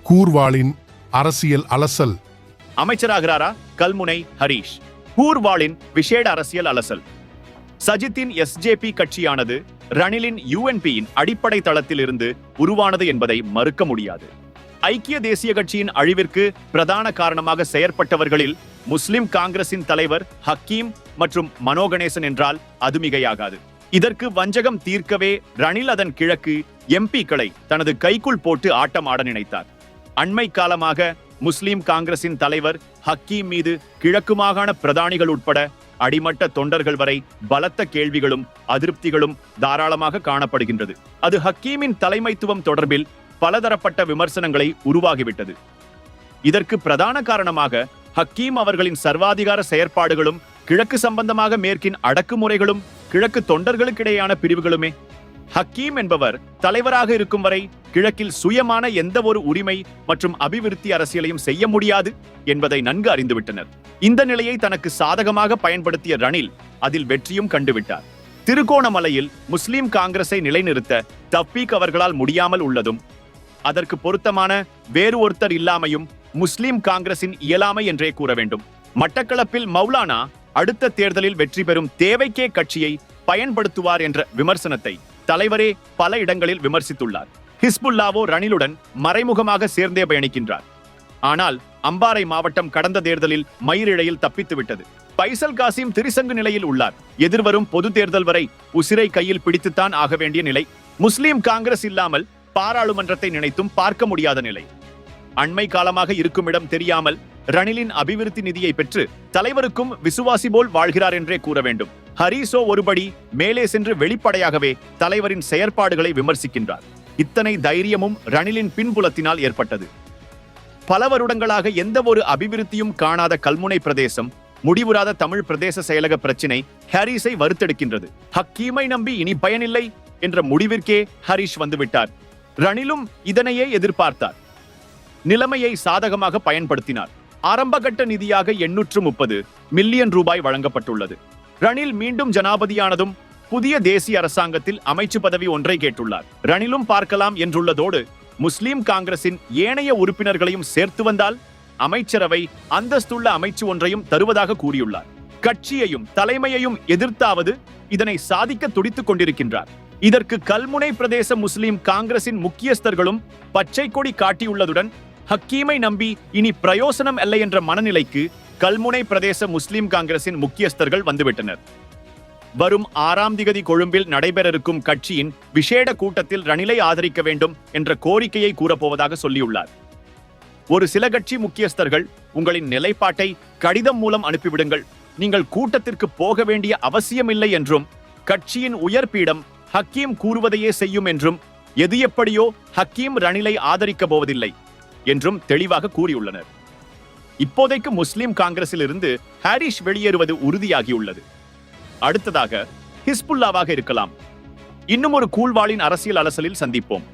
கூர்வாளின் அரசியல் அலசல். அமைச்சராகிறாரா கல்முனை ஹரீஷ். கூர்வாளின் விசேட அரசியல் அலசல். சஜித்தின் எஸ்ஜேபி கட்சியானது ரணிலின் யுஎன்பியின் அடிப்படை தளத்தில் இருந்து உருவானது என்பதை மறுக்க முடியாது. ஐக்கிய தேசிய கட்சியின் அழிவிற்கு பிரதான காரணமாக செயற்பட்டவர்களில் முஸ்லிம் காங்கிரசின் தலைவர் ஹக்கீம் மற்றும் மனோகணேசன் என்றால் அது மிகையாகாது. இதற்கு வஞ்சகம் தீர்க்கவே ரணில் அதன் கிழக்கு எம்பிக்களை தனது கைக்குள் போட்டு ஆட்டம் ஆட நினைத்தார். அண்மை காலமாக முஸ்லிம் காங்கிரசின் தலைவர் ஹக்கீம் மீது கிழக்கு மாகாண பிரதானிகள் உட்பட அடிமட்ட தொண்டர்கள் வரை பலத்த கேள்விகளும் அதிருப்திகளும் தாராளமாக காணப்படுகின்றது. அது ஹக்கீமின் தலைமைத்துவம் தொடர்பில் பலதரப்பட்ட விமர்சனங்களை உருவாகிவிட்டது. இதற்கு பிரதான காரணமாக ஹக்கீம் அவர்களின் சர்வாதிகார செயற்பாடுகளும் கிழக்கு சம்பந்தமாக மேற்கின் அடக்குமுறைகளும் கிழக்கு தொண்டர்களுக்கிடையான பிரிவுகளுமே. ஹக்கீம் என்பவர் தலைவராக இருக்கும் வரை கிழக்கில் சுயமான எந்த ஒரு உரிமை மற்றும் அபிவிருத்தி அரசியலையும் செய்ய முடியாது என்பதை நன்கு அறிந்துவிட்டனர். இந்த நிலையை தனக்கு சாதகமாக பயன்படுத்திய ரணில் அதில் வெற்றியும் கண்டுவிட்டார். திருகோணமலையில் முஸ்லிம் காங்கிரஸை நிலைநிறுத்த தஃபீக் அவர்களால் முடியாமல் உள்ளதும் அதற்கு பொருத்தமான வேறு ஒருத்தர் இல்லாமையும் முஸ்லிம் காங்கிரசின் இயலாமை என்றே கூற வேண்டும். மட்டக்களப்பில் மௌலானா அடுத்த தேர்தலில் வெற்றி பெறும் தேவைக்கே கட்சியை பயன்படுத்துவார் என்ற விமர்சனத்தை தலைவரே பல இடங்களில் விமர்சித்துள்ளார். ஹிஸ்புல்லாவோ ரணிலுடன் மறைமுகமாக சேர்ந்தே பயணிக்கின்றார். ஆனால் அம்பாறை மாவட்டம் கடந்த தேர்தலில் மயிரிழையில் தப்பித்துவிட்டது. பைசல் காசிம் திரிசங்கு நிலையில் உள்ளார். எதிர்வரும் பொது தேர்தல் வரை உசிரை கையில் பிடித்துத்தான் ஆக வேண்டிய நிலை. முஸ்லிம் காங்கிரஸ் இல்லாமல் பாராளுமன்றத்தை நினைத்தும் பார்க்க முடியாத நிலை. அண்மை காலமாக இருக்கும் இடம் தெரியாமல் ரணிலின் அபிவிருத்தி நிதியை பெற்று தலைவருக்கும் விசுவாசி போல் வாழ்கிறார் என்றே கூற வேண்டும். ஹரீசோ ஒருபடி மேலே சென்று வெளிப்படையாகவே தலைவரின் செயற்பாடுகளை விமர்சிக்கின்றார். இத்தனை தைரியமும் ரணிலின் பின்புலத்தினால் ஏற்பட்டது. பல வருடங்களாக எந்த ஒரு அபிவிருத்தியும் காணாத கல்முனை பிரதேசம், முடிவுறாத தமிழ் பிரதேச செயலக பிரச்சினை ஹாரிஸை வறுத்தெடுக்கின்றது. ஹக்கீமை நம்பி இனி பயனில்லை என்ற முடிவிற்கே ஹரீஷ் வந்துவிட்டார். ரணிலும் இதனையே எதிர்பார்த்தார். நிலைமையை சாதகமாக பயன்படுத்தினார். ஆரம்பகட்ட நிதியாக 830 மில்லியன் ரூபாய் வழங்கப்பட்டுள்ளது. ரணில் மீண்டும் ஜனாபதியானதும் புதிய தேசிய அரசாங்கத்தில் அமைச்சு பதவி ஒன்றை கேட்டுள்ளார். ரணிலும் பார்க்கலாம் என்றுள்ளதோடு முஸ்லிம் காங்கிரசின் ஏனைய உறுப்பினர்களையும் சேர்த்து வந்தால் அமைச்சரவை அந்தஸ்துள்ள அமைச்சு ஒன்றையும் தருவதாக கூறியுள்ளார். கட்சியையும் தலைமையையும் எதிர்த்தாவது இதனை சாதிக்க துடித்துக் கொண்டிருக்கின்றார். இதற்கு கல்முனை பிரதேச முஸ்லிம் காங்கிரசின் முக்கியஸ்தர்களும் பச்சை கொடி காட்டியுள்ளதுடன் ஹக்கீமை நம்பி இனி பிரயோசனம் அல்ல என்ற மனநிலைக்கு கல்முனை பிரதேச முஸ்லிம் காங்கிரசின் முக்கியஸ்தர்கள் வந்துவிட்டனர். வரும் 6ஆம் திகதி கொழும்பில் நடைபெற இருக்கும் கட்சியின் விசேட கூட்டத்தில் ரணிலை ஆதரிக்க வேண்டும் என்ற கோரிக்கையை கூறப்போவதாக சொல்லியுள்ளார். ஒரு சில கட்சி முக்கியஸ்தர்கள் உங்களின் நிலைப்பாட்டை கடிதம் மூலம் அனுப்பிவிடுங்கள், நீங்கள் கூட்டத்திற்கு போக வேண்டிய அவசியமில்லை என்றும் கட்சியின் உயர்பீடம் ஹக்கீம் கூறுவதையே செய்யும் என்றும் எது எப்படியோ ஹக்கீம் ரணிலை ஆதரிக்க போவதில்லை என்றும் தெளிவாக கூறியுள்ளனர். இப்போதைக்கு முஸ்லிம் காங்கிரஸில் இருந்து ஹாரிஷ் வெளியேறுவது உறுதியாகியுள்ளது. அடுத்ததாக ஹிஸ்புல்லாவாக இருக்கலாம். இன்னும் ஒரு கூழ்வாளின் அரசியல் அலசலில் சந்திப்போம்.